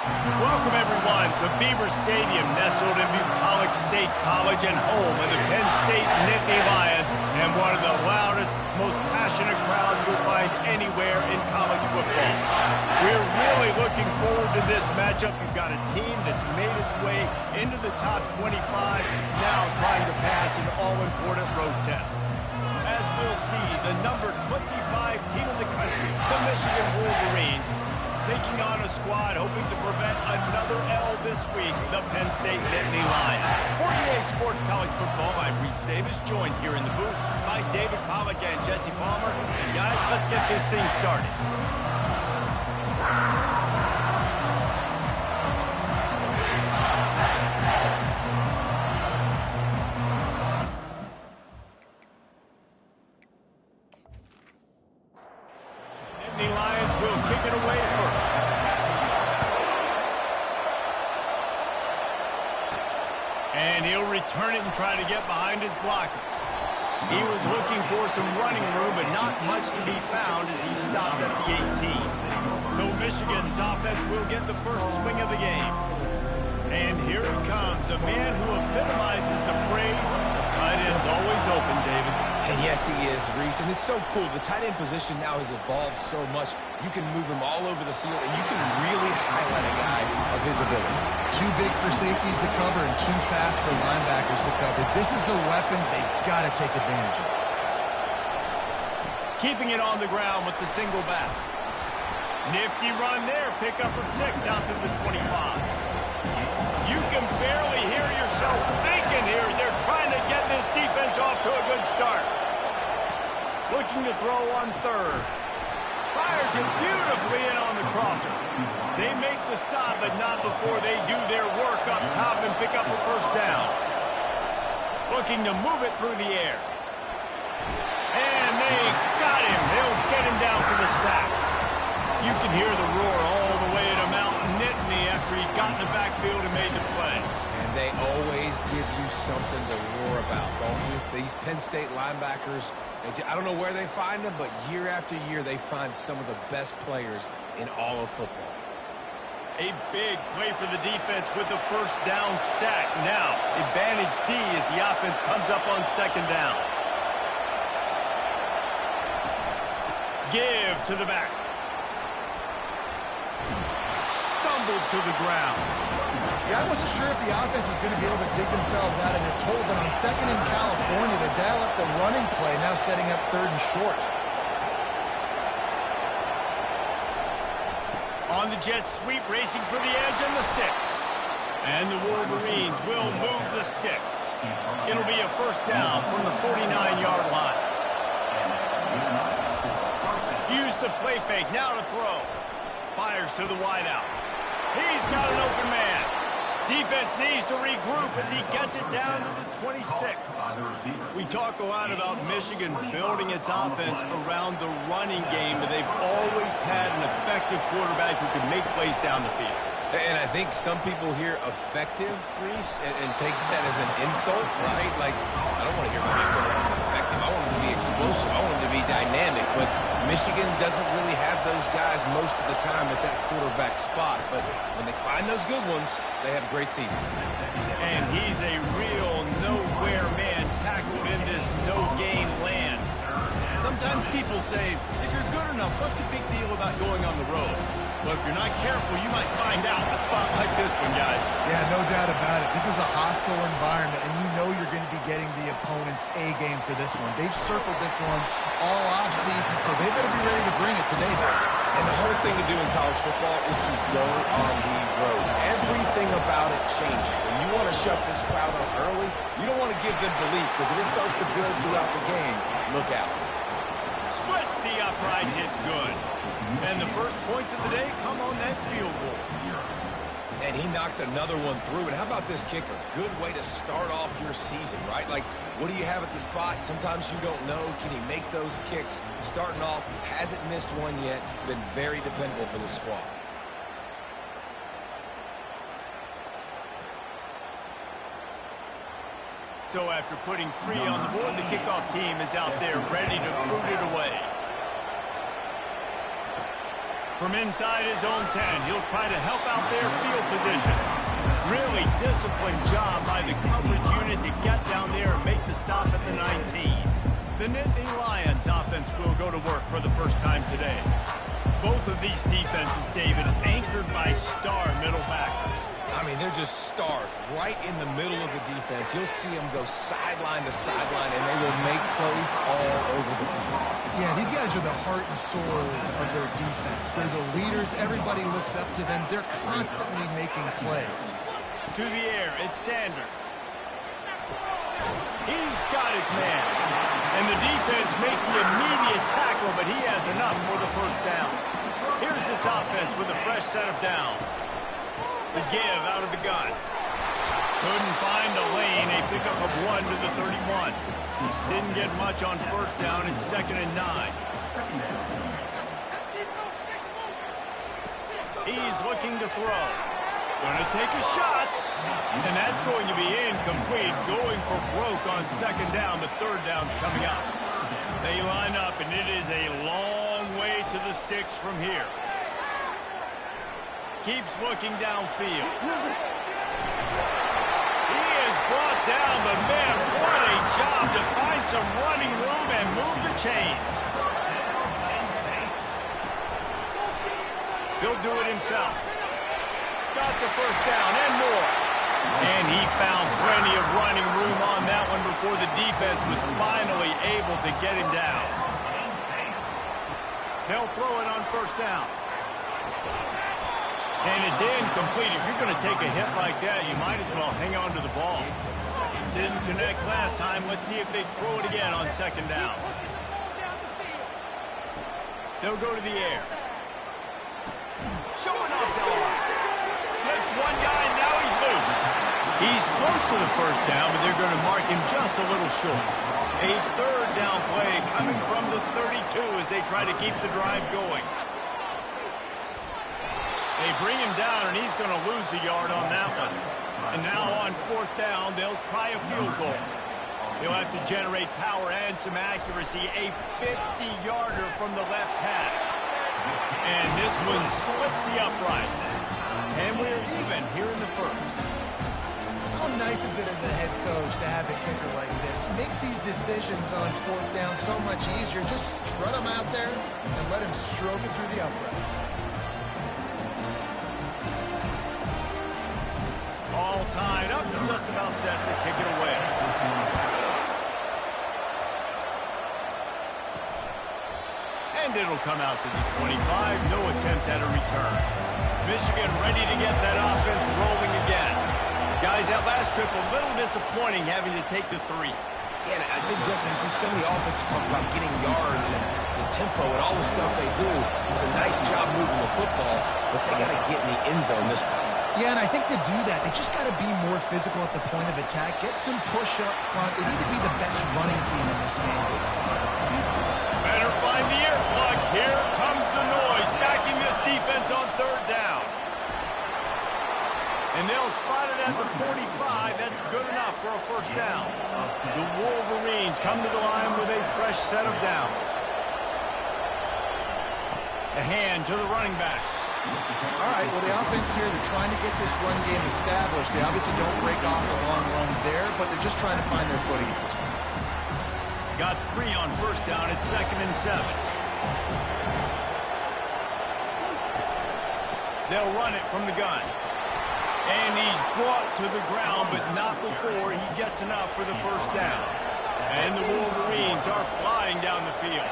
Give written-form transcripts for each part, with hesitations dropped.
Welcome, everyone, to Beaver Stadium, nestled in Bucolic State College and home of the Penn State Nittany Lions, and one of the loudest, most passionate crowds you'll find anywhere in college football. We're really looking forward to this matchup. You've got a team that's made its way into the top 25, now trying to pass an all-important road test. As we'll see, the number 25 team in the country, the Michigan Wolverines, taking on a squad hoping to prevent another L this week, the Penn State Nittany Lions. For EA Sports College Football, I'm Reese Davis, joined here in the booth by David Pollack and Jesse Palmer. And guys, let's get this thing started. Nittany Lions will kick it away first. And he'll return it and try to get behind his blockers. He was looking for some running room, but not much to be found as he stopped at the 18. So Michigan's offense will get the first swing of the game. And here he comes, a man who epitomizes the phrase, the tight end's always open, David. And yes, he is, Reese. And it's so cool. The tight end position now has evolved so much. You can move him all over the field, and you can really highlight a guy of his ability. Too big for safeties to cover and too fast for linebackers to cover. This is a weapon they've got to take advantage of. Keeping it on the ground with the single back. Nifty run there. Pickup of 6 out to the 25. You can barely hear yourself thinking here as they're trying to get this defense off to a good start. Looking to throw on third. Fires it beautifully in on the crosser. They make the stop, but not before they do their work up top and pick up a first down. Looking to move it through the air. And they got him. They'll get him down for the sack. You can hear the roar all the way to Mountain Nittany after he got in the backfield and made the play. And they always give you something to roar about, don't you? These Penn State linebackers, I don't know where they find them, but year after year they find some of the best players in all of football. A big play for the defense with the first down sack. Now, advantage D as the offense comes up on second down. Give to the back. Stumbled to the ground. Yeah, I wasn't sure if the offense was going to be able to dig themselves out of this hole, but on second in California, they dial up the running play, now setting up third and short. On the jet sweep, racing for the edge and the sticks. And the Wolverines will move the sticks. It'll be a first down from the 49-yard line. Use the play fake, now to throw. Fires to the wideout. He's got an open man. Defense needs to regroup as he gets it down to the 26. We talk a lot about Michigan building its offense around the running game, but they've always had an effective quarterback who can make plays down the field. And I think some people hear effective, Reese, and take that as an insult, right? Like, I don't want to hear my name go effective. I want him to be explosive. I want him to be dynamic. But Michigan doesn't really have those guys most of the time at that quarterback spot. But when they find those good ones, they have great seasons. And he's a real nowhere man tackled in this no-gain land. Sometimes people say, if you're good enough, what's the big deal about going on the road? Well, if you're not careful, you might find out in a spot like this one, guys. Yeah, no doubt about it. This is a hostile environment, and you know you're going to be getting the opponent's A-game for this one. They've circled this one all offseason, so they better be ready to bring it today, though. And the hardest thing to do in college football is to go on the road. Everything about it changes, and you want to shut this crowd up early. You don't want to give them belief, because if it starts to build throughout the game, look out. Splits the upright, it's good. And the first points of the day come on that field goal. And he knocks another one through. And how about this kicker? Good way to start off your season, right? Like, what do you have at the spot? Sometimes you don't know. Can he make those kicks? Starting off, hasn't missed one yet. Been very dependable for this squad. So after putting 3 on the board, the kickoff team is out there ready to boot it away. From inside his own 10, he'll try to help out their field position. Really disciplined job by the coverage unit to get down there and make the stop at the 19. The Nittany Lions offense will go to work for the first time today. Both of these defenses, David, anchored by star middle backers. I mean, they're just stars right in the middle of the defense. You'll see them go sideline to sideline, and they will make plays all over the field. Yeah, these guys are the heart and souls of their defense. They're the leaders. Everybody looks up to them. They're constantly making plays. To the air, it's Sanders. He's got his man. And the defense makes the immediate tackle, but he has enough for the first down. Here's this offense with a fresh set of downs. The give out of the gun. Couldn't find a lane. A pickup of 1 to the 31. Didn't get much on first down. It's 2nd and 9. He's looking to throw. Gonna take a shot. And that's going to be incomplete. Going for broke on 2nd down, but 3rd down's coming up. They line up, and it is a long way to the sticks from here. Keeps looking downfield. He is brought down, but man, what a job to find some running room and move the chains. He'll do it himself. Got the first down and more. And he found plenty of running room on that one before the defense was finally able to get him down. They'll throw it on first down. And it's incomplete. If you're going to take a hit like that, you might as well hang on to the ball. Didn't connect last time. Let's see if they throw it again on 2nd down. They'll go to the air. Showing off the arm. Slips one guy, and now he's loose. He's close to the first down, but they're going to mark him just a little short. A 3rd down play coming from the 32 as they try to keep the drive going. They bring him down, and he's going to lose a yard on that one. And now on 4th down, they'll try a field goal. He'll have to generate power and some accuracy. A 50-yarder from the left hash. And this one splits the uprights. And we're even here in the 1st. How nice is it as a head coach to have a kicker like this? It makes these decisions on 4th down so much easier. Just strut him out there and let him stroke it through the uprights. All tied up and just about set to kick it away. And it'll come out to the 25. No attempt at a return. Michigan ready to get that offense rolling again. Guys, that last trip a little disappointing having to take the 3. Yeah, I think, Justin, you see so many offenses talk about getting yards and the tempo and all the stuff they do. It was a nice job moving the football, but they got to get in the end zone this time. Yeah, and I think to do that, they just got to be more physical at the point of attack. Get some push up front. They need to be the best running team in this game. Better find the earplugs. Here comes the noise, backing this defense on 3rd down. And they'll spot it at the 45. That's good enough for a first down. The Wolverines come to the line with a fresh set of downs. A hand to the running back. All right, well, the offense here, they're trying to get this run game established. They obviously don't break off a long run there, but they're just trying to find their footing at this point. Got 3 on first down. It's 2nd and 7. They'll run it from the gun. And he's brought to the ground, but not before he gets enough for the first down. And the Wolverines are flying down the field.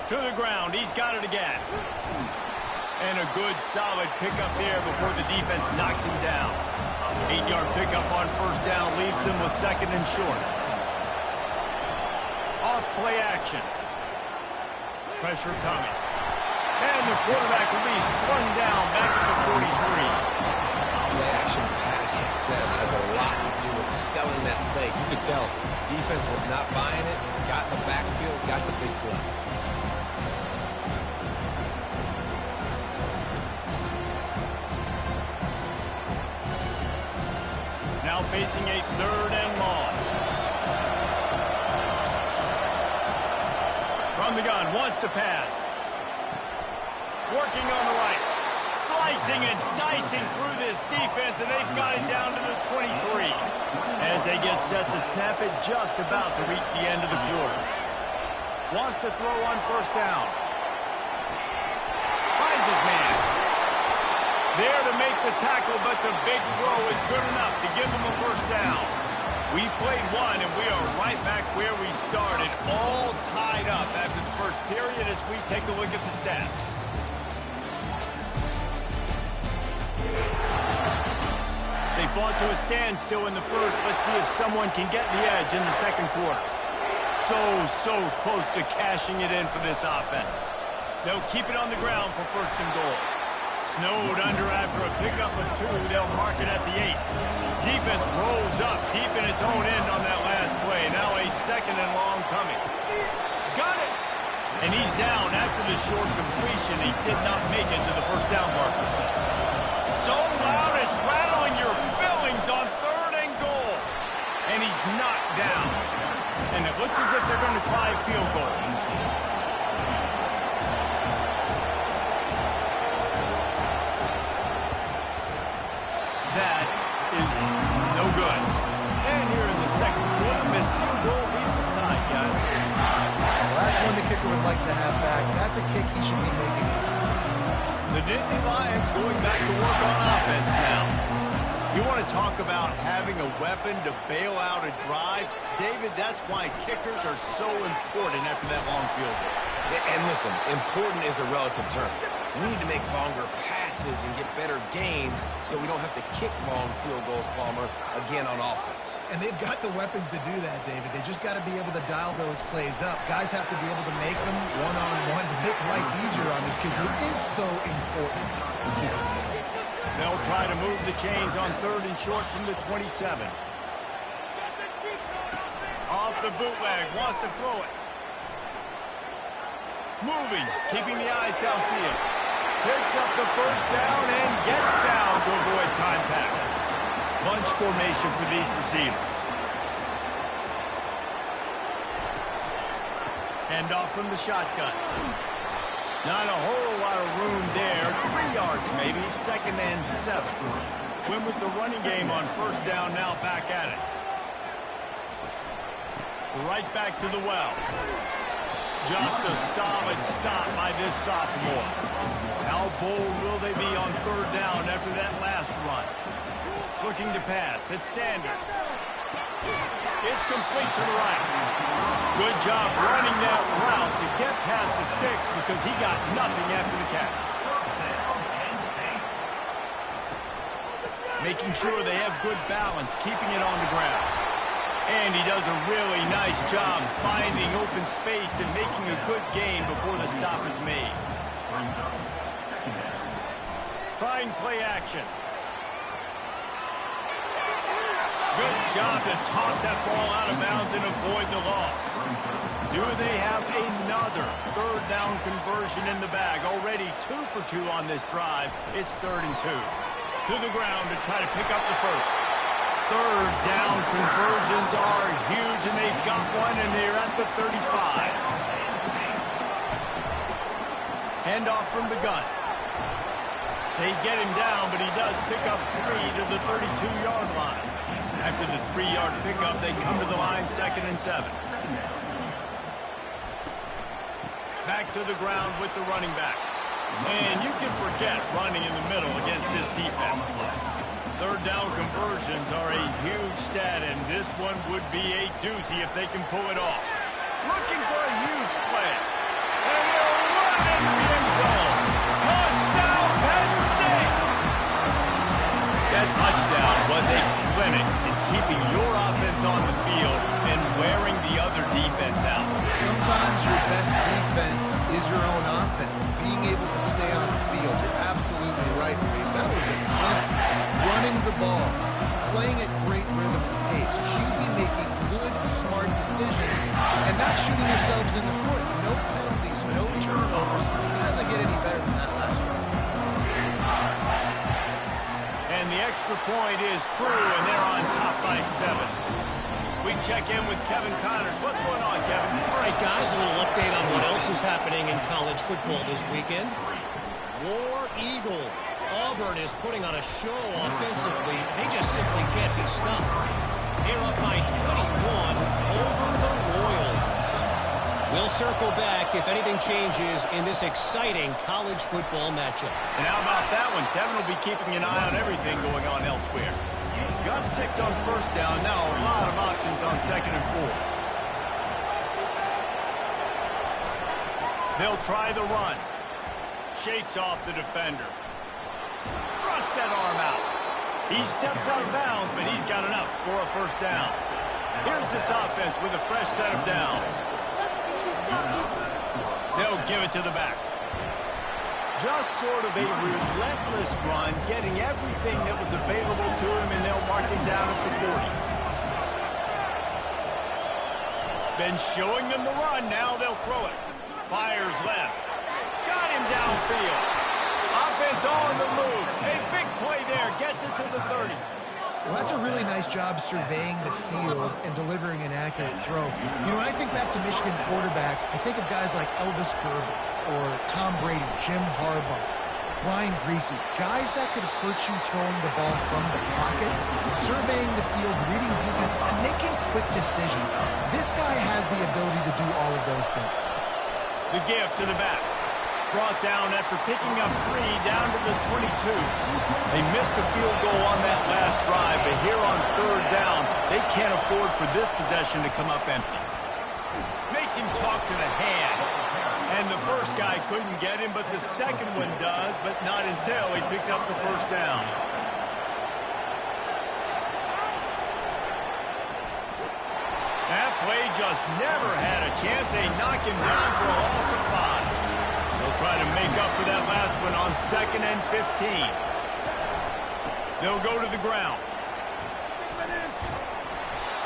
To the ground. He's got it again. And a good, solid pickup there before the defense knocks him down. 8-yard pickup on first down leaves them with 2nd and short. Off play action. Pressure coming. And the quarterback will be slung down back at the 43. Play action pass success has a lot to do with selling that fake. You could tell defense was not buying it, got in the backfield, got the big play. Now facing a 3rd and long. From the gun, wants to pass. Working on the right. Slicing and dicing through this defense, and they've got it down to the 23. As they get set to snap it, just about to reach the end of the quarter. Wants to throw on first down. Finds his man. There to make the tackle, but the big throw is good enough to give them a first down. We played one, and we are right back where we started, all tied up after the first period as we take a look at the stats. They fought to a standstill in the first. Let's see if someone can get the edge in the second quarter. So close to cashing it in for this offense. They'll keep it on the ground for first and goal. Snowed under after a pickup of 2. They'll mark it at the 8. Defense rolls up deep in its own end on that last play. Now a second and long coming. Got it! And he's down after the short completion. He did not make it to the first down marker. So loud it's rattling your fillings on third and goal. And he's knocked down. And it looks as if they're going to try a field goal. That is no good. And here in the second quarter, missed field goal leaves us tied, guys. Well, that's one the kicker would like to have back. That's a kick he should be making in his sleep. The Nittany Lions going back to work on offense now. You want to talk about having a weapon to bail out a drive? David, that's why kickers are so important after that long field goal. And listen, important is a relative term. We need to make longer passes and get better gains so we don't have to kick long field goals, Palmer, again on offense. And they've got the weapons to do that, David. They just got to be able to dial those plays up. Guys have to be able to make them one-on-one to make life easier on this kid, who is so important. They'll try to move the chains on third and short from the 27. Off the bootleg, wants to throw it. Moving, keeping the eyes downfield. Picks up the first down and gets down to avoid contact. Bunch formation for these receivers. Hand off from the shotgun. Not a whole lot of room there. 3 yards maybe, second and 7. Win with the running game on first down, now back at it. Right back to the well. Just a solid stop by this sophomore. How bold will they be on third down after that last run? Looking to pass. It's Sanders. It's complete to the right. Good job running that route to get past the sticks because he got nothing after the catch. Making sure they have good balance, keeping it on the ground. And he does a really nice job finding open space and making a good gain before the stop is made. Trying play action. Good job to toss that ball out of bounds and avoid the loss. Do they have another third down conversion in the bag? Already 2 for 2 on this drive. It's 3rd and 2. To the ground to try to pick up the first. Third down conversions are huge, and they've got one, and they're at the 35. Handoff from the gun. They get him down, but he does pick up 3 to the 32-yard line. After the 3-yard pickup, they come to the line, 2nd and 7. Back to the ground with the running back. And you can forget running in the middle against this defense. Third down conversions are a huge stat, and this one would be a doozy if they can pull it off. Looking for a huge play. And they'll run into the end zone. Touchdown, Penn State! That touchdown was a clinic in keeping your offense on the field and wearing the other defense out. Sometimes your best defense is your own offense. Being able to stay on the field, you're absolutely right, Reese. That was a clinic. Running the ball, playing at great rhythm and pace, QB making good, smart decisions, and not shooting yourselves in the foot. No penalties, no turnovers. It doesn't get any better than that last round. And the extra point is true, and they're on top by 7. We check in with Kevin Connors. What's going on, Kevin? All right, guys, a little update on what else is happening in college football this weekend. War Eagle. Auburn is putting on a show offensively. They just simply can't be stopped. They're up by 21 over the Royals. We'll circle back if anything changes in this exciting college football matchup. And how about that one? Kevin will be keeping an eye on everything going on elsewhere. Got 6 on first down. Now a lot of options on 2nd and 4. They'll try the run. Shakes off the defender. Thrust that arm out. He steps out of bounds, but he's got enough for a first down. Here's this offense with a fresh set of downs. They'll give it to the back. Just sort of a relentless run, getting everything that was available to him, and they'll mark him down at the 40. Been showing them the run, now they'll throw it. Fires left. Got him downfield. Offense on the move. A big play there, gets it to the 30. Well, that's a really nice job surveying the field and delivering an accurate throw. You know, when I think back to Michigan quarterbacks, I think of guys like Elvis Gerber or Tom Brady, Jim Harbaugh, Brian Griese, guys that could hurt you throwing the ball from the pocket, surveying the field, reading defenses, and making quick decisions. This guy has the ability to do all of those things. The give to the back. Brought down after picking up 3 down to the 22. They missed a field goal on that last drive, but here on 3rd down, they can't afford for this possession to come up empty. Makes him talk to the hand. And the first guy couldn't get him, but the second one does, but not until he picks up the first down. That play just never had a chance. They knock him down for a loss of 5. They'll try to make up for that last one on 2nd and 15. They'll go to the ground.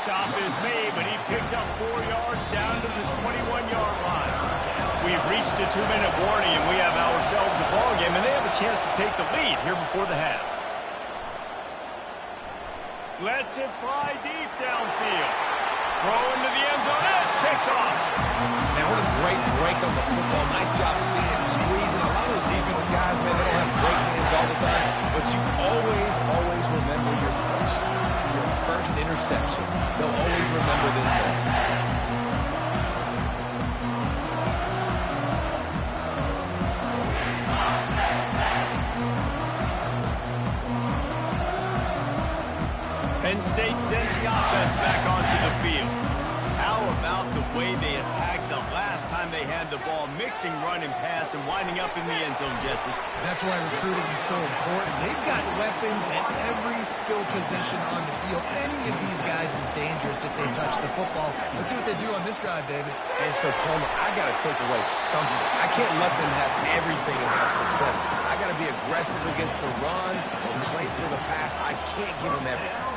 Stop is made, but he picks up 4 yards down to the 21-yard line. We've reached the 2-minute warning, and we have ourselves a ball game, and they have a chance to take the lead here before the half. Lets it fly deep downfield. Throw into the end zone, and it's picked off. Man, what a great break on the football. Nice job seeing it, squeezing. A lot of those defensive guys, man, they don't have great hands all the time, but you always remember your first interception. They'll always remember this moment. Penn State sends the offense back onto the field. How about the way they attacked the last time they had the ball, mixing run and pass and winding up in the end zone, Jesse? That's why recruiting is so important. They've got weapons at every skill position on the field. Any of these guys is dangerous if they touch the football. Let's see what they do on this drive, David. And so, Coleman, I got to take away something. I can't let them have everything and have success. I got to be aggressive against the run or play for the pass. I can't give them everything.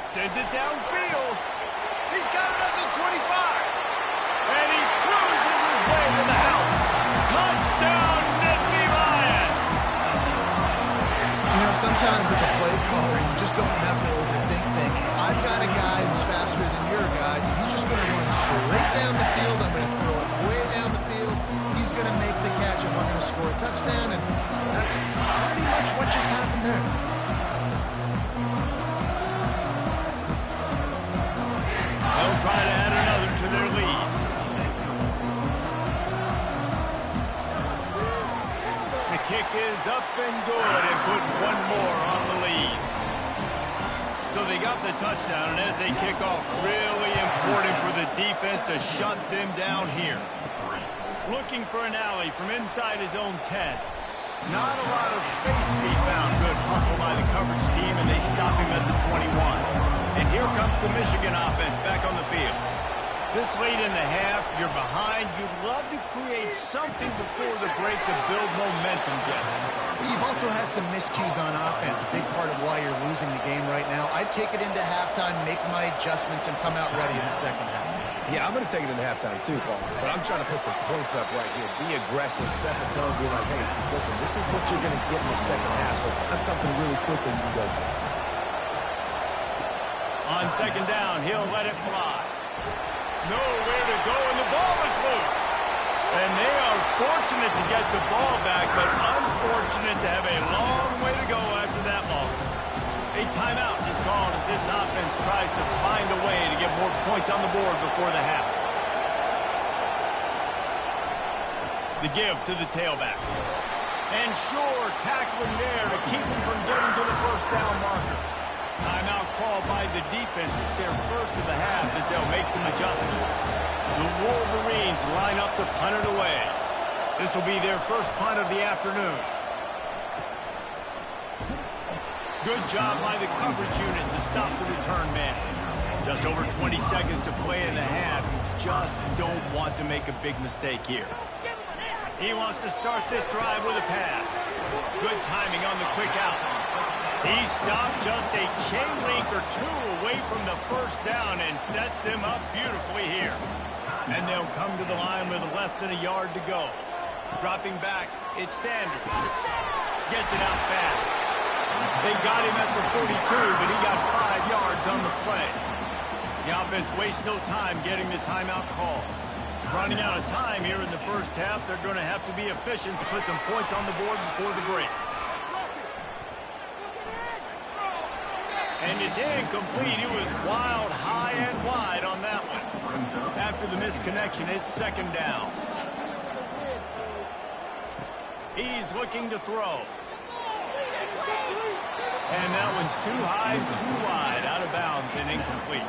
Sends it downfield. He's got it at the 25. And he cruises his way to the house. Touchdown, Nittany Lions. You know, sometimes as a play caller, you just don't have to overthink things. I've got a guy who's faster than your guys, and he's just going to run straight down the field. I'm going to throw it way down the field. He's going to make the catch, and we're going to score a touchdown. And that's pretty much what just happened there. They'll try to add another to their lead. The kick is up and good and put one more on the lead. So they got the touchdown, and as they kick off, really important for the defense to shut them down here. Looking for an alley from inside his own 10. Not a lot of space to be found. Good hustle by the coverage team, and they stop him at the 21. And here comes the Michigan offense back on the field. This late in the half, you're behind. You'd love to create something before the break to build momentum, Jesse. You've also had some miscues on offense, a big part of why you're losing the game right now. I'd take it into halftime, make my adjustments, and come out ready in the second half. Yeah, I'm going to take it into halftime too, Paul. But I'm trying to put some points up right here. Be aggressive, set the tone, be like, hey, listen, this is what you're going to get in the second half. So find something really quickly you can go to. On second down, he'll let it fly. Nowhere to go, and the ball is loose. And they are fortunate to get the ball back, but unfortunate to have a long way to go after that loss. A timeout is called as this offense tries to find a way to get more points on the board before the half. The give to the tailback. And sure, tackling there to keep him from getting to the first down marker. Timeout called by the defense. It's their first of the half as they'll make some adjustments. The Wolverines line up to punt it away. This will be their first punt of the afternoon. Good job by the coverage unit to stop the return man. Just over 20 seconds to play in the half. You just don't want to make a big mistake here. He wants to start this drive with a pass. Good timing on the quick out. He stopped just a chain link or two away from the first down and sets them up beautifully here. And they'll come to the line with less than a yard to go. Dropping back, it's Sanders. Gets it out fast. They got him at the 42, but he got 5 yards on the play. The offense wastes no time getting the timeout call. Running out of time here in the first half, they're going to have to be efficient to put some points on the board before the break. And it's incomplete. He was wild, high, and wide on that one. After the misconnection, it's second down. He's looking to throw. And that one's too high, too wide, out of bounds and incomplete.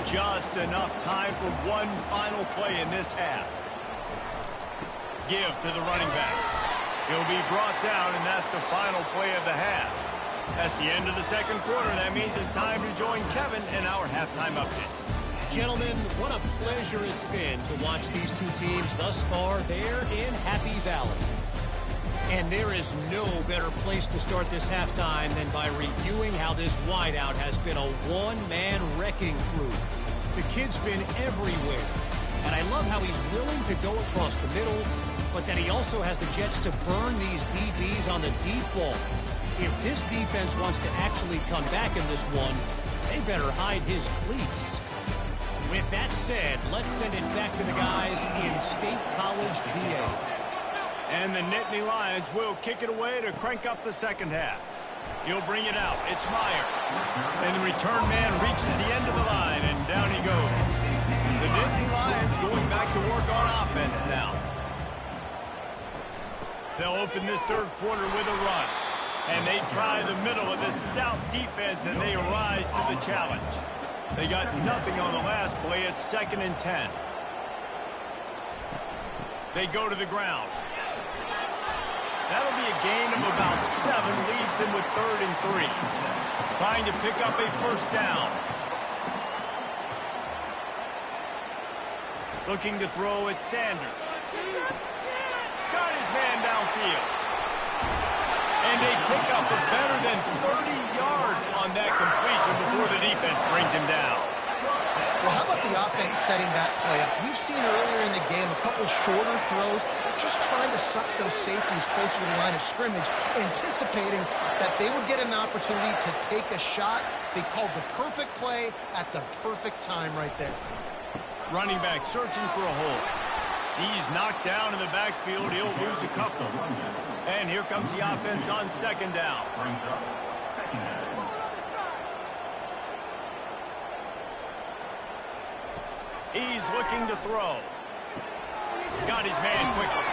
Just enough time for one final play in this half. Give to the running back. He'll be brought down, and that's the final play of the half. That's the end of the second quarter. That means it's time to join Kevin in our halftime update. Gentlemen, what a pleasure it's been to watch these two teams thus far there in Happy Valley. And there is no better place to start this halftime than by reviewing how this wideout has been a one-man wrecking crew. The kid's been everywhere, and I love how he's willing to go across the middle, but that he also has the jets to burn these DBs on the deep ball. If this defense wants to actually come back in this one, they better hide his cleats. With that said, let's send it back to the guys in State College, PA. And the Nittany Lions will kick it away to crank up the second half. He'll bring it out. It's Meyer. And the return man reaches the end of the line, and down he goes. The Nittany Lions going back to work on offense now. They'll open this third quarter with a run. And they try the middle of this stout defense, and they rise to the challenge. They got nothing on the last play. It's 2nd and 10. They go to the ground. That'll be a gain of about 7, leaves them with 3rd and 3. Trying to pick up a first down. Looking to throw at Sanders. Got his man downfield. And they pick up a better than 30 yards on that completion before the defense brings him down. Well, how about the offense setting that play up? We've seen earlier in the game a couple shorter throws. They're just trying to suck those safeties closer to the line of scrimmage, anticipating that they would get an opportunity to take a shot. They called the perfect play at the perfect time right there. Running back searching for a hole. He's knocked down in the backfield. He'll lose a couple. And here comes the offense on second down. He's looking to throw. Got his man quickly.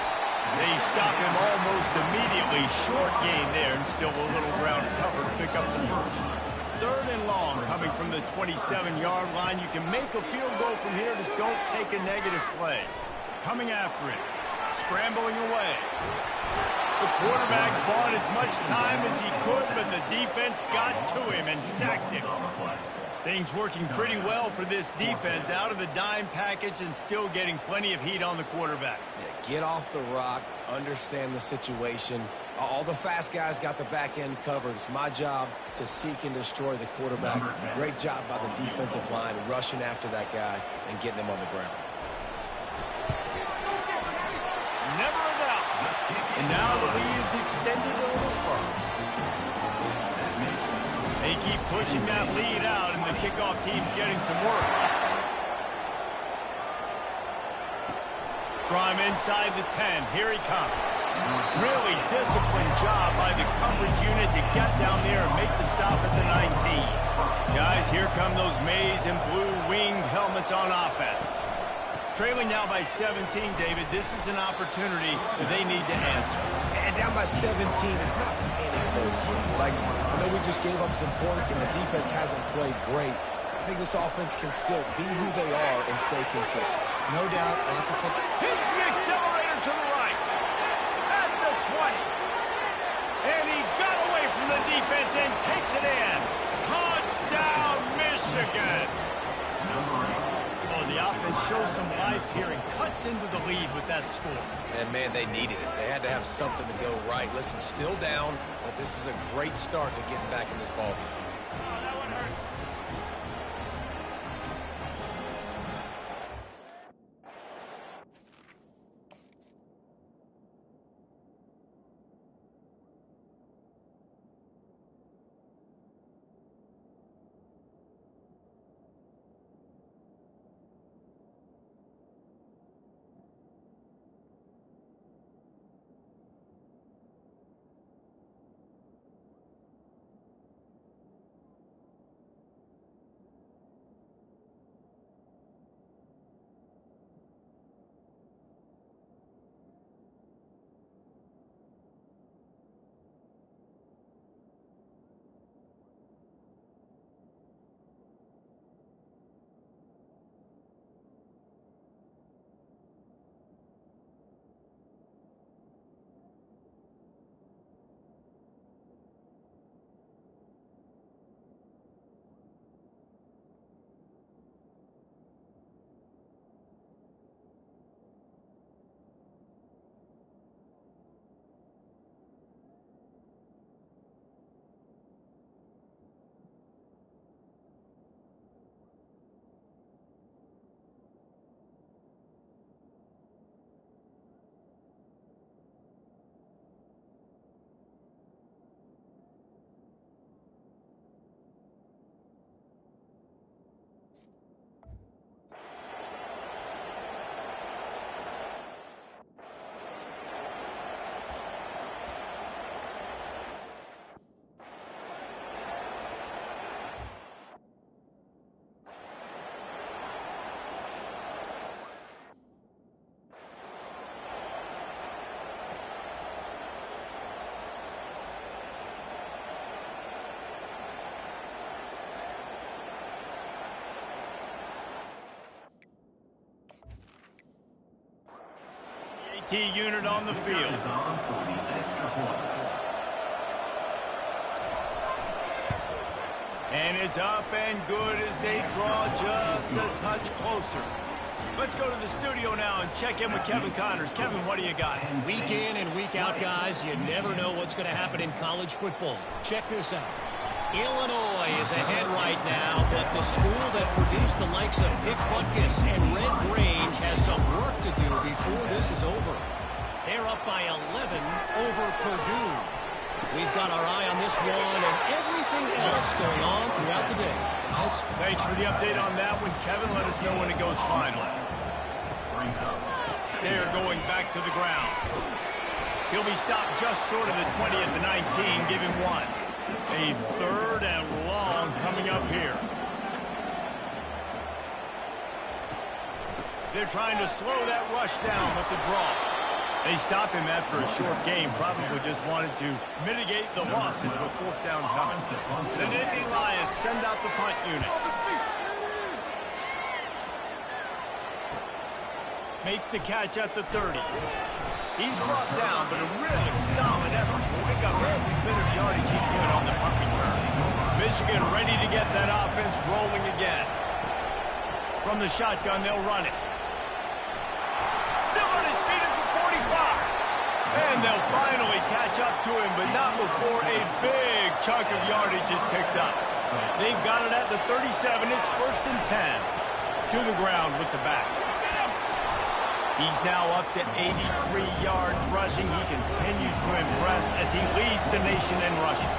They stop him almost immediately. Short gain there, and still a little ground cover to pick up the first. 3rd and long coming from the 27-yard line. You can make a field goal from here. Just don't take a negative play. Coming after it. Scrambling away. The quarterback bought as much time as he could, but the defense got to him and sacked him. Things working pretty well for this defense, out of the dime package and still getting plenty of heat on the quarterback. Yeah, get off the rock, understand the situation. All the fast guys got the back end covered. It's my job to seek and destroy the quarterback. Great job by the defensive line, rushing after that guy and getting him on the ground. Never a doubt. And now the lead is extended a little further. A They keep pushing that lead out, and the kickoff team's getting some work. From inside the 10, here he comes. Really disciplined job by the coverage unit to get down there and make the stop at the 19. Guys, here come those maize and blue winged helmets on offense. Trailing now by 17, David. This is an opportunity that they need to answer. And down by 17 is not panic though, kid. Like, I know we just gave up some points and the defense hasn't played great. I think this offense can still be who they are and stay consistent. No doubt, lots of football. Hits the accelerator to the right. At the 20. And he got away from the defense and takes it in. Touchdown, Michigan. Oh, the offense shows some life here and cuts into the lead with that score. And, man, they needed it. They had to have something to go right. Listen, still down, but this is a great start to getting back in this ballgame. That one hurts. T unit on the field. And it's up and good as they draw just a touch closer. Let's go to the studio now and check in with Kevin Connors. Kevin, what do you got? Week in and week out, guys, you never know what's going to happen in college football. Check this out. Illinois is ahead right now, but the school that produced the likes of Dick Butkus and Red Grange has some work to do before this is over. They're up by 11 over Purdue. We've got our eye on this one and everything else going on throughout the day. Guys? Thanks for the update on that one, Kevin. Let us know when it goes final. They're going back to the ground. He'll be stopped just short of the 20 at the 19, give him one. A third and long coming up here. They're trying to slow that rush down with the draw. They stop him after a short game, probably just wanted to mitigate the losses with fourth down coming. The Nittany Lions send out the punt unit. Makes the catch at the 30. He's brought down, but a really solid effort to pick up every bit of yardage he could on the punt return. Michigan ready to get that offense rolling again. From the shotgun, they'll run it. Still on his feet at the 45. And they'll finally catch up to him, but not before a big chunk of yardage is picked up. They've got it at the 37. It's 1st and 10. To the ground with the back. He's now up to 83 yards rushing. He continues to impress as he leads the nation in rushing.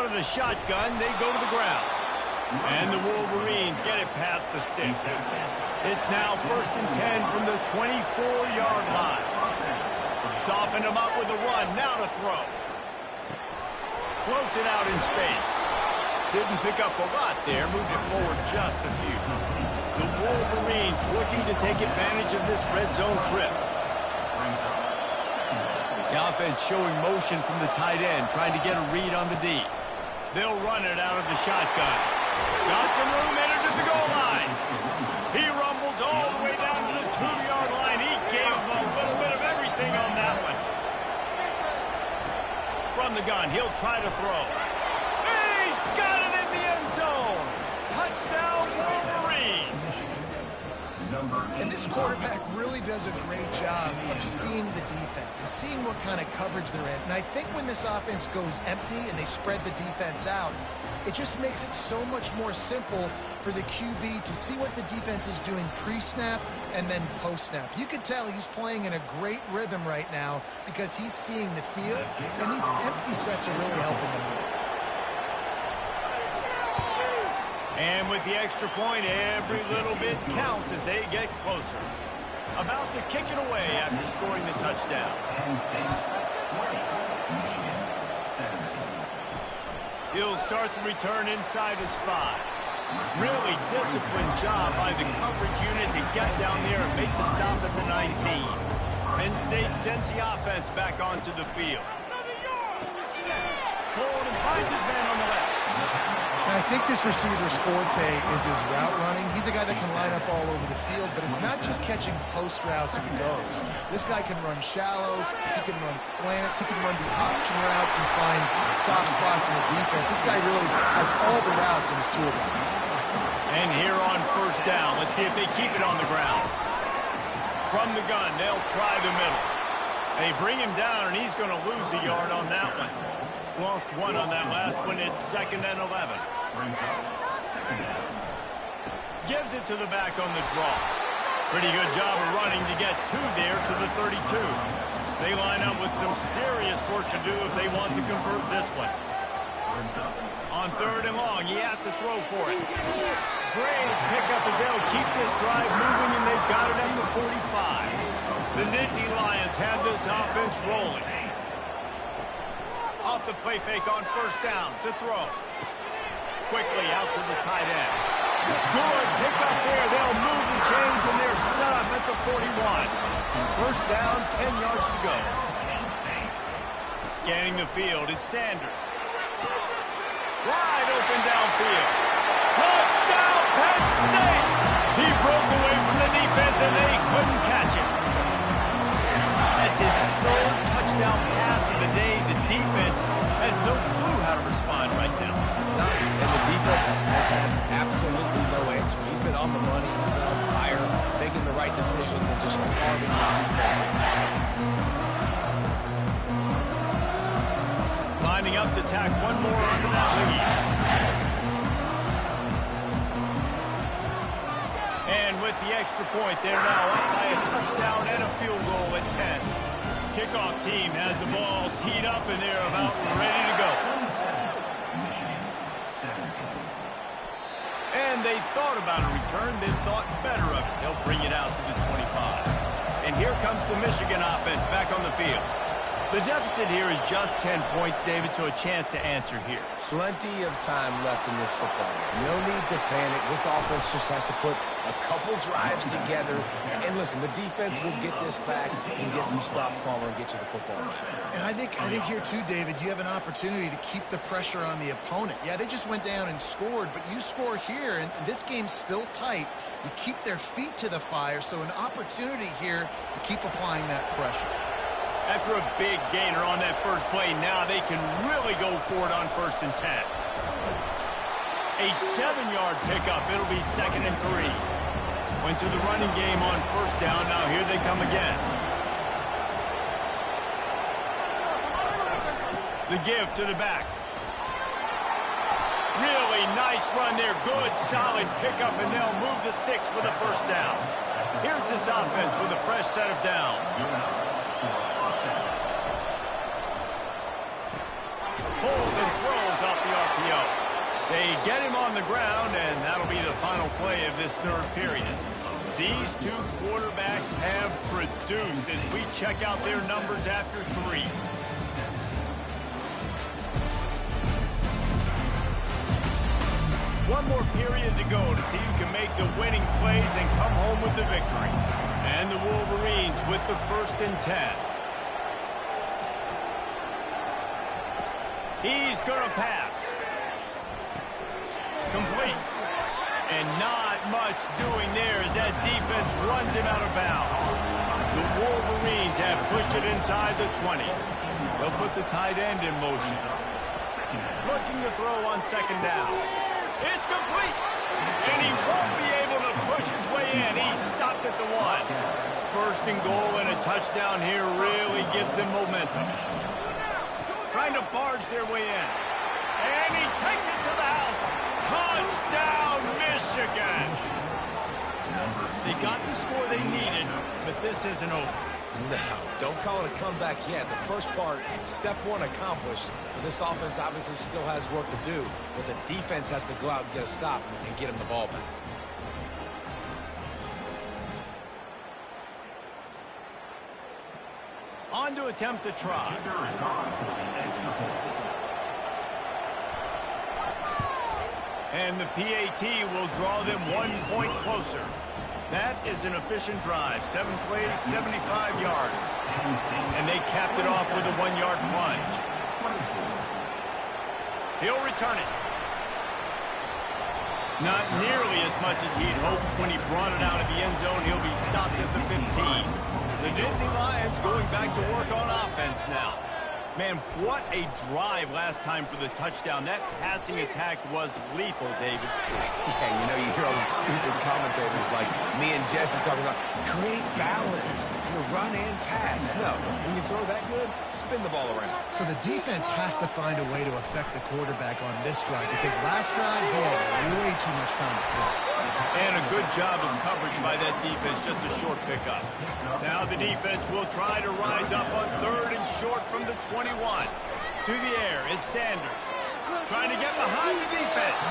of the shotgun, they go to the ground. And the Wolverines get it past the sticks. It's now 1st and 10 from the 24-yard line. Soften them up with a run, now to throw. Floats it out in space. Didn't pick up a lot there, moved it forward just a few. The Wolverines looking to take advantage of this red zone trip. The offense showing motion from the tight end, trying to get a read on the D. They'll run it out of the shotgun. Got some room, entered to the goal line. He rumbles all the way down to the 2-yard line. He gave them a little bit of everything on that one. From the gun, he'll try to throw. He's got it in the end zone. Touchdown, Wolverines. And this quarterback really does a great job of seeing the defense and seeing what kind of coverage they're in. And I think when this offense goes empty and they spread the defense out, it just makes it so much more simple for the QB to see what the defense is doing pre-snap and then post-snap. You can tell he's playing in a great rhythm right now because he's seeing the field, and these empty sets are really helping him. And with the extra point, every little bit counts as they get closer. About to kick it away after scoring the touchdown. He'll start the return inside his 5. Really disciplined job by the coverage unit to get down there and make the stop at the 19. Penn State sends the offense back onto the field. Hold and finds his man on the left. And I think this receiver's forte is his route running. He's a guy that can line up all over the field, but it's not just catching post routes and goes. This guy can run shallows, he can run slants, he can run the option routes and find soft spots in the defense. This guy really has all the routes in his toolbox. And here on 1st down, let's see if they keep it on the ground. From the gun, they'll try the middle. They bring him down, and he's going to lose a yard on that one. Lost 1 on that last one. It's 2nd and 11. Gives it to the back on the draw. Pretty good job of running to get 2 there to the 32. They line up with some serious work to do if they want to convert this one. On 3rd and long, he has to throw for it. Great pickup as they'll keep this drive moving, and they've got it at the 45. The Nittany Lions have this offense rolling. Off the play fake on 1st down to throw. Quickly out to the tight end. Good pick up there. They'll move the chains, and they're set up at the 41. 1st down, 10 yards to go. Scanning the field, it's Sanders. Wide open downfield. Touchdown, Penn State! He broke away from the defense, and they couldn't catch him. That's his 3rd touchdown pass of the day. The defense has no clue how to respond right now. And the defense has had absolutely no answer. He's been on the money. He's been on fire, making the right decisions and just carving his defense. Lining up to tack one more onto that lead. And with the extra point, they're now up by a touchdown and a field goal at 10. Kickoff team has the ball teed up, and they're about ready to go. And they thought about a return, then thought better of it. They'll bring it out to the 25. And here comes the Michigan offense back on the field. The deficit here is just 10 points, David, so a chance to answer here. Plenty of time left in this football game. No need to panic. This offense just has to put a couple drives together. And listen, the defense will get this back and get some stops, Palmer, and get you the football back. And I think here, too, David, you have an opportunity to keep the pressure on the opponent. Yeah, they just went down and scored, but you score here, and this game's still tight. You keep their feet to the fire, so an opportunity here to keep applying that pressure. After a big gainer on that first play, now they can really go for it on 1st and 10. A 7-yard pickup. It'll be 2nd and 3. Went to the running game on 1st down. Now here they come again. The give to the back. Really nice run there. Good, solid pickup, and they'll move the sticks with a 1st down. Here's this offense with a fresh set of downs. Pulls and throws off the arm. on the ground, and that'll be the final play of this third period. These two quarterbacks have produced as we check out their numbers after 3. One more period to go to see who can make the winning plays and come home with the victory. And the Wolverines with the 1st and 10. He's going to pass. Complete. And not much doing there as that defense runs him out of bounds. The Wolverines have pushed it inside the 20. They'll put the tight end in motion. Looking to throw on 2nd down. It's complete. And he won't be able to push his way in. He stopped at the 1. 1st and goal and a touchdown here really gives them momentum. Trying to barge their way in. And he takes it to the house. Touchdown, Michigan! They got the score they needed, but this isn't over. No, don't call it a comeback yet. The first part, step 1 accomplished. But this offense obviously still has work to do, but the defense has to go out and get a stop and get him the ball back. On to attempt the try. And the PAT will draw them 1 point closer. That is an efficient drive. 7 plays, 75 yards. And they capped it off with a 1-yard plunge. He'll return it. Not nearly as much as he'd hoped when he brought it out of the end zone. He'll be stopped at the 15. The Nittany Lions going back to work on offense now. Man, what a drive last time for the touchdown. That passing attack was lethal, David. Yeah, you know, you hear all these stupid commentators like me and Jesse talking about create balance, run and pass. No, when you throw that good, spin the ball around. So the defense has to find a way to affect the quarterback on this drive because last drive he had way too much time to throw. And a good job of coverage by that defense, just a short pickup. Now the defense will try to rise up on 3rd and short from the 21. To the air, it's Sanders. Trying to get behind the defense.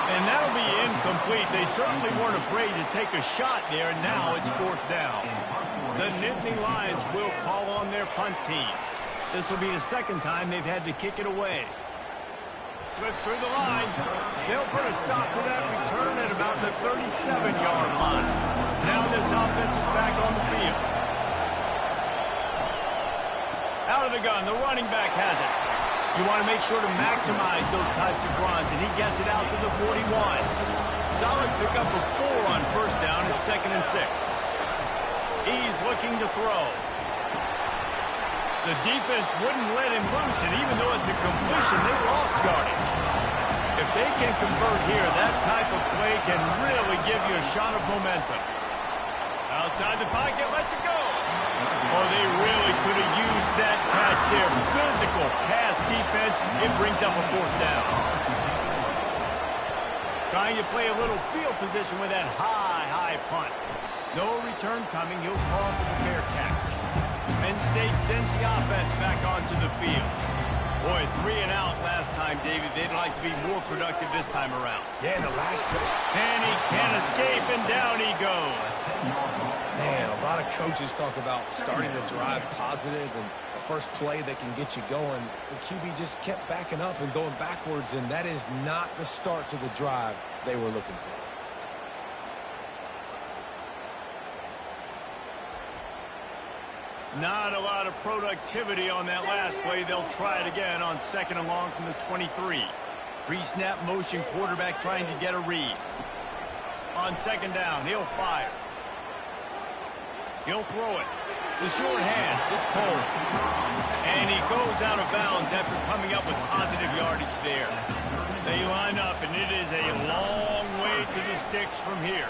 And that'll be incomplete. They certainly weren't afraid to take a shot there, and now it's 4th down. The Nittany Lions will call on their punt team. This will be the 2nd time they've had to kick it away. Slips through the line. They'll put a stop to that return at about the 37-yard line. Now this offense is back on the field. Out of the gun, the running back has it. You want to make sure to maximize those types of runs, and he gets it out to the 41. Solid pickup of 4 on 1st down at 2nd and 6. He's looking to throw. The defense wouldn't let him loose, and even though it's a completion, they lost yardage. If they can convert here, that type of play can really give you a shot of momentum. Outside the pocket, lets it go. Oh, they really could have used that catch there. Physical pass defense. It brings up a 4th down. Trying to play a little field position with that high punt. No return coming. He'll call for the fair catch. Penn State sends the offense back onto the field. Boy, 3 and out last time, David. They'd like to be more productive this time around. Yeah, in the last two. And he can't escape, and down he goes. Man, a lot of coaches talk about starting the drive positive and a first play that can get you going. The QB just kept backing up and going backwards, and that is not the start to the drive they were looking for. Not a lot of productivity on that last play. They'll try it again on 2nd and long from the 23. Pre-snap motion quarterback trying to get a read. On 2nd down, he'll fire. He'll throw it. The short hands, it's Cole. And he goes out of bounds after coming up with positive yardage there. They line up, and it is a long way to the sticks from here.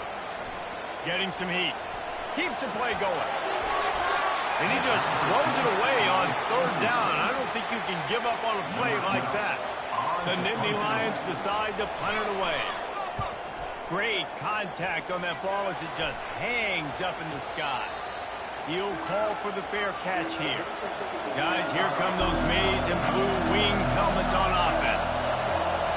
Getting some heat. Keeps the play going. And he just throws it away on 3rd down. I don't think you can give up on a play like that. The Nittany Lions decide to punt it away. Great contact on that ball as it just hangs up in the sky. He'll call for the fair catch here. Guys, here come those maize and blue winged helmets on offense.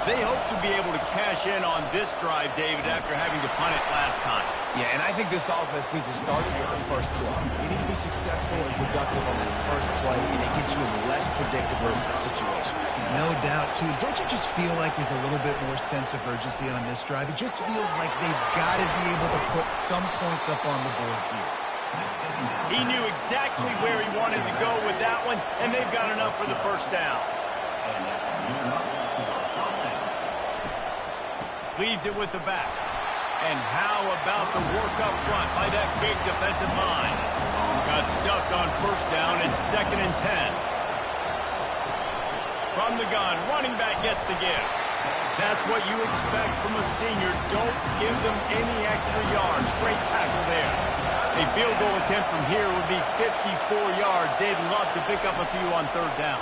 They hope to be able to cash in on this drive, David, after having to punt it last time. Yeah, and I think this offense needs to start it with the first play. You need to be successful and productive on that first play, and it gets you in less predictable situations. No doubt, too. Don't you just feel like there's a little bit more sense of urgency on this drive? It just feels like they've got to be able to put some points up on the board here. He knew exactly where he wanted to go with that one, and they've got enough for the first down. Leaves it with the back. And how about the work up front by that big defensive line? Got stuffed on first down. It's 2nd and 10. From the gun, running back gets to give. That's what you expect from a senior. Don't give them any extra yards. Great tackle there. A field goal attempt from here would be 54 yards. They'd love to pick up a few on third down.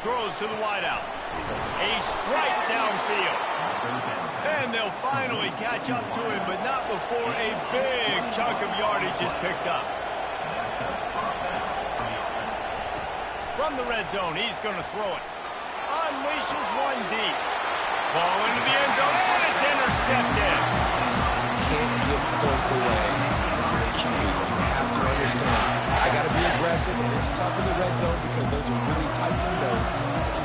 Throws to the wideout. A strike downfield. And they'll finally catch up to him, but not before a big chunk of yardage is picked up. From the red zone, he's going to throw it. Unleashes one deep. Ball into the end zone, and it's intercepted. Can't give points away when you're a QB. You have to understand, I got to be aggressive, and it's tough in the red zone because those are really tight windows.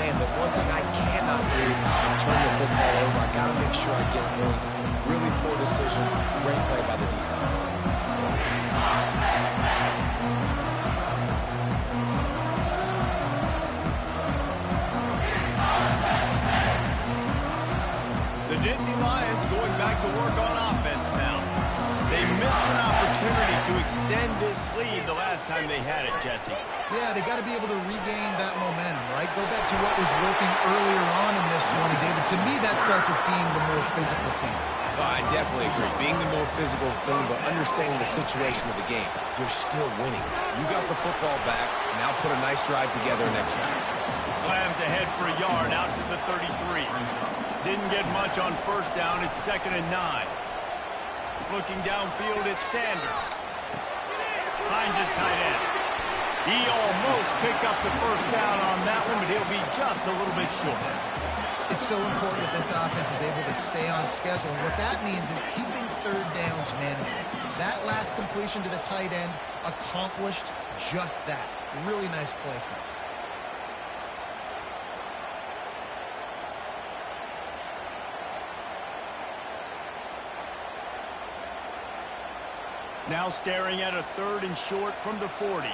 Man, the one thing I cannot do is turn the football over. I got to make sure I get points. Really poor decision. Great play by the defense. The Nittany Lions going back to work on offense now. They missed an opportunity to extend this lead the last time they had it, Jesse. Yeah, they got to be able to regain that momentum, right? Go back to what was working earlier on in this one, David. To me, that starts with being the more physical team. Well, I definitely agree. Being the more physical team, but understanding the situation of the game. You're still winning. You got the football back. Now put a nice drive together and execute. Slams ahead for a yard out to the 33. Didn't get much on first down. It's 2nd and 9. Looking downfield, it's Sanders. Finds his tight end. He almost picked up the first down on that one, but he'll be just a little bit short. It's so important that this offense is able to stay on schedule. And what that means is keeping third downs manageable. That last completion to the tight end accomplished just that. Really nice play call. Now staring at a 3rd and short from the 40.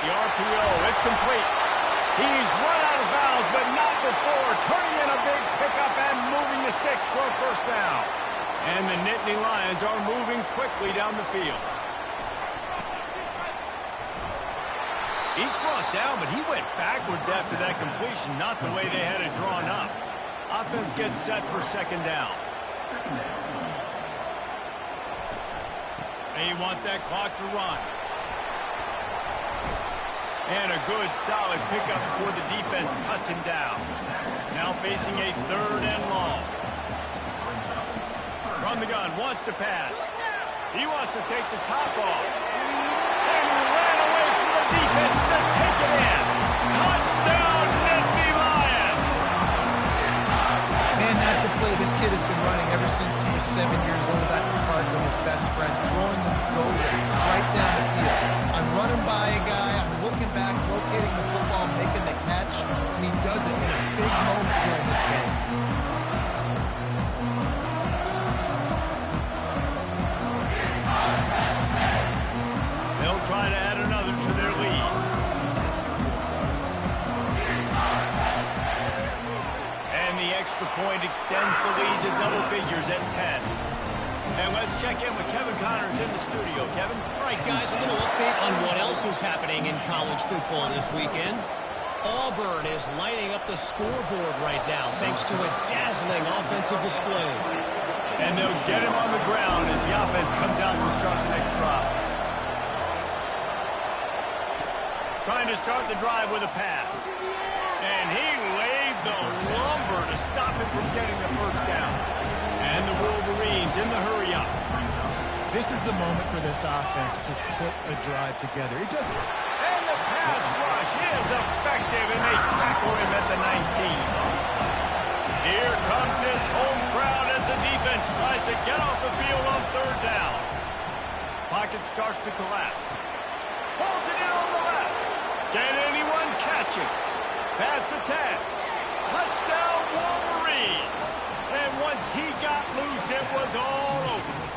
The RPO, it's complete. He's run out of bounds, but not before turning in a big pickup and moving the sticks for a first down. And the Nittany Lions are moving quickly down the field. Each brought down, but he went backwards after that completion, not the way they had it drawn up. Offense gets set for 2nd down. They want that clock to run. And a good, solid pickup before the defense cuts him down. Now facing a 3rd and long. From the gun, wants to pass. He wants to take the top off. And he ran away from the defense to take it in. Touchdown, Nittany Lions! Man, that's a play this kid has been running ever since he was 7 years old at the park with his best friend, throwing the go routes right down the field. I'm running by a guy, I'm looking back, locating the football, making the catch, and he does it in a big moment here in this game. They'll try to add another to their lead. And the extra point extends the lead to double figures at 10. And let's check in with Kevin Connors in the studio. Kevin? All right, guys, a little update on what else is happening in college football this weekend. Auburn is lighting up the scoreboard right now thanks to a dazzling offensive display. And they'll get him on the ground as the offense comes out to start the next drive. Trying to start the drive with a pass. And he laid the lumber to stop him from getting the first down. And the Wolverines in the hurry-up. This This is the moment for this offense to put a drive together. It doesn't. And the pass rush is effective, and they tackle him at the 19. Here comes this home crowd as the defense tries to get off the field on third down. Pocket starts to collapse. Pulls it in on the left. Can anyone catch him? Past the 10. Touchdown, Wolverines. And once he got loose, it was all over.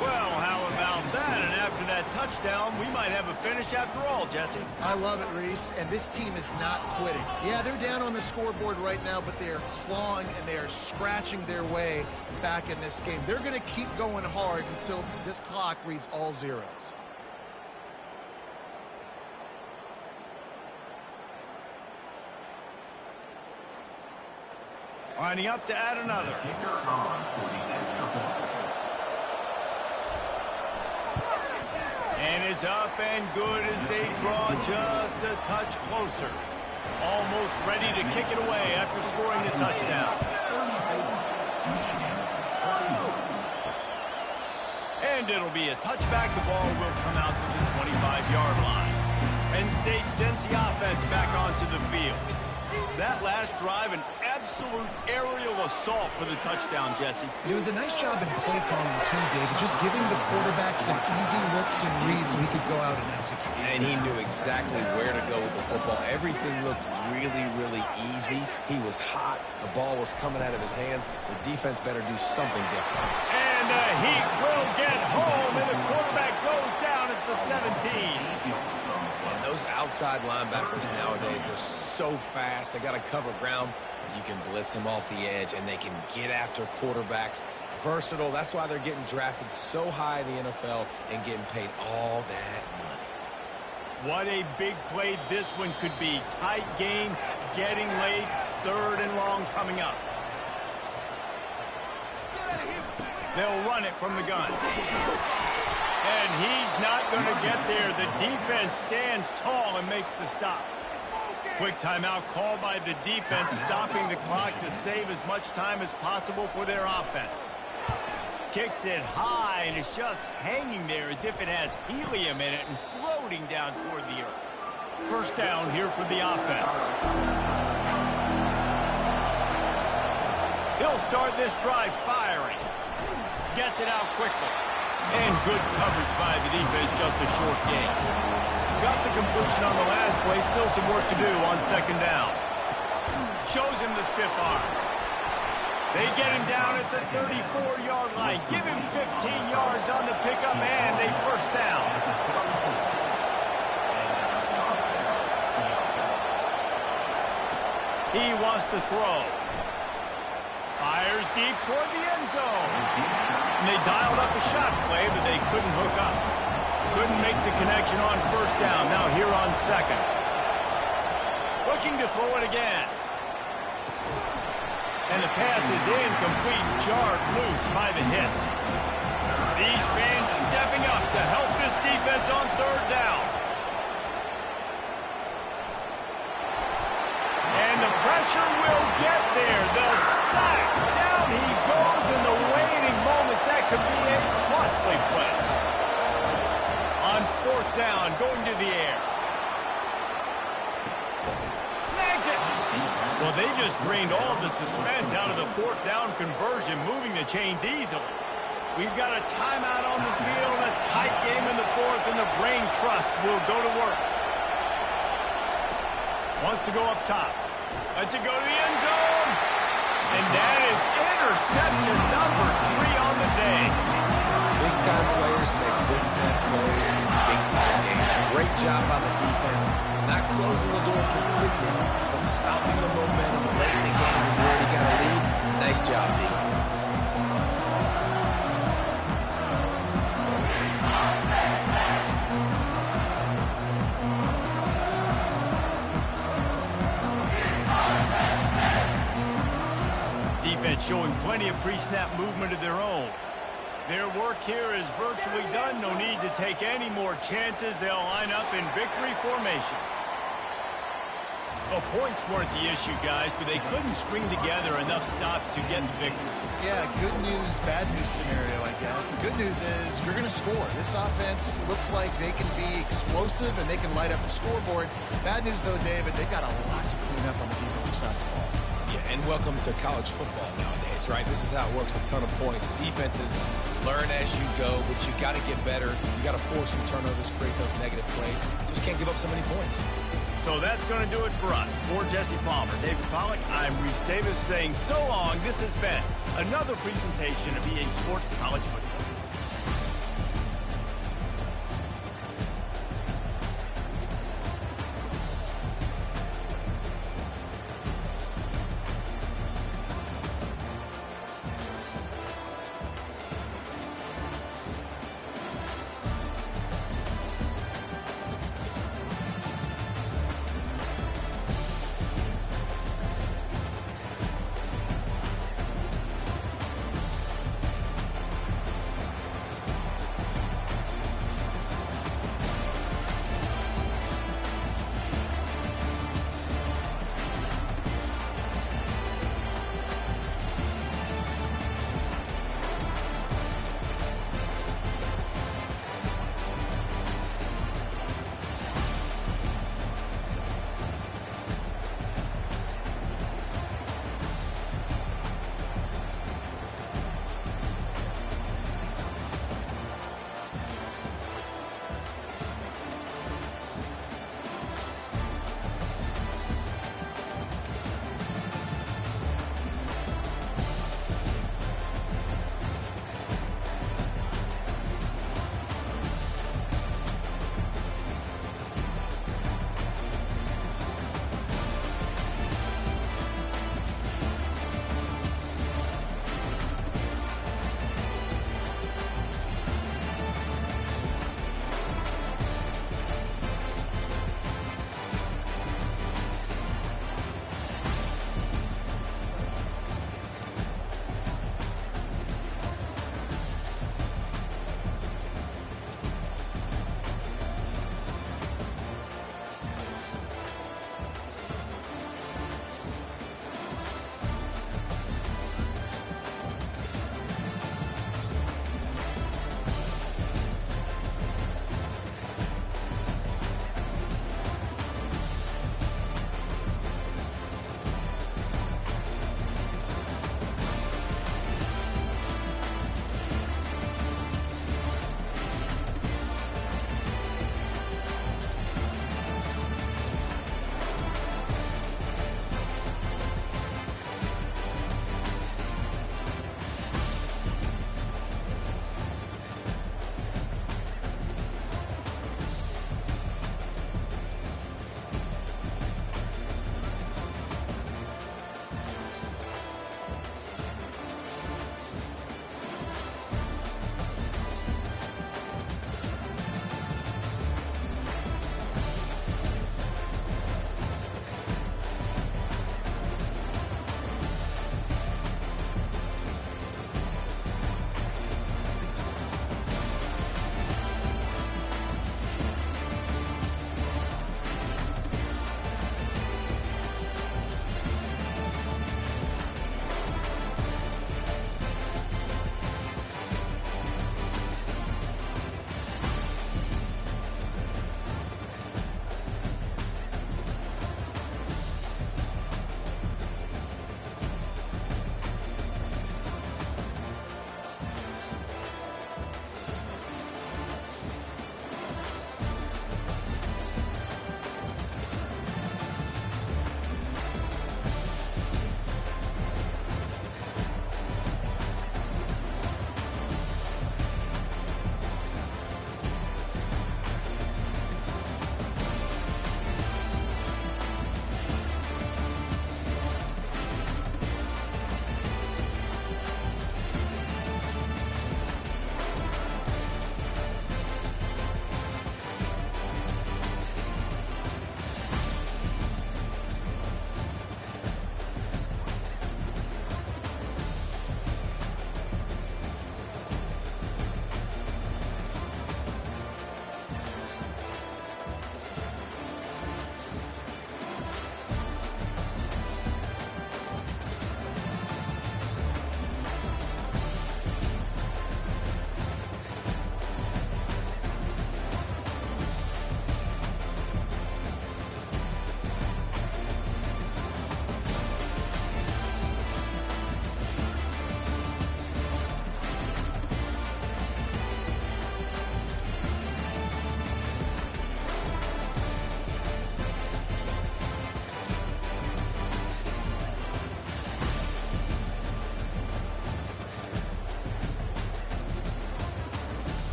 Well, how about that? And after that touchdown, we might have a finish after all, Jesse. I love it, Reese, and this team is not quitting. Yeah, they're down on the scoreboard right now, but they are clawing and they are scratching their way back in this game. They're going to keep going hard until this clock reads all zeros. Lining up to add another. And it's up and good as they draw just a touch closer. Almost ready to kick it away after scoring the touchdown. And it'll be a touchback. The ball will come out to the 25-yard line. Penn State sends the offense back onto the field. That last drive, an absolute aerial assault for the touchdown, Jesse. It was a nice job in play calling, too, David, just giving the quarterback some easy looks and reads so he could go out and execute. And he knew exactly where to go with the football. Everything looked really, really easy. He was hot. The ball was coming out of his hands. The defense better do something different. And the Heat will get home, and the quarterback goes down at the 17. And those outside linebackers nowadays, they're so fast. They got to cover ground. You can blitz them off the edge, and they can get after quarterbacks. Versatile. That's why they're getting drafted so high in the NFL and getting paid all that money. What a big play this one could be. Tight game, getting late, third and long coming up. They'll run it from the gun. And he's not going to get there. The defense stands tall and makes the stop. Quick timeout called by the defense, stopping the clock to save as much time as possible for their offense. Kicks it high, and it's just hanging there as if it has helium in it and floating down toward the earth. First down here for the offense. He'll start this drive firing. Gets it out quickly. And good coverage by the defense, just a short gain. Got the completion on the last play, still some work to do on second down. Shows him the stiff arm. They get him down at the 34-yard line. Give him 15 yards on the pickup, and a first down. He wants to throw. Fires deep toward the end zone. And they dialed up a shot play, but they couldn't hook up. Couldn't make the connection on first down. Now here on second. Looking to throw it again. And the pass is incomplete, jarred loose by the hit. These fans stepping up to help this defense on third down. And the pressure will get there. The sack. Down he goes in the waning moments. That could be a costly play. On fourth down, going to the air. Snags it. Well, they just drained all of the suspense out of the fourth down conversion, moving the chains easily. We've got a timeout on the field, a tight game in the fourth, and the brain trust will go to work. Wants to go up top. Lets it go to the end zone. And that is interception number 3 on the day. Big-time players make big-time plays in big-time games. Great job by the defense. Not closing the door completely, but stopping the momentum late in the game when you already got a lead. Nice job, D. Defense showing plenty of pre-snap movement of their own. Their work here is virtually done. No need to take any more chances. They'll line up in victory formation. Well, points weren't the issue, guys, but they couldn't string together enough stops to get the victory. Yeah, good news, bad news scenario, I guess. The good news is you're going to score. This offense looks like they can be explosive and they can light up the scoreboard. Bad news, though, David, they've got a lot to clean up on the defensive side of the ball. Yeah, and welcome to college football nowadays, right? This is how it works, a ton of points. Defenses learn as you go, but you got to get better. You got to force some turnovers, create those negative plays. Just can't give up so many points. So that's going to do it for us. For Jesse Palmer, David Pollack, I'm Reese Davis saying so long. This has been another presentation of EA Sports College Football.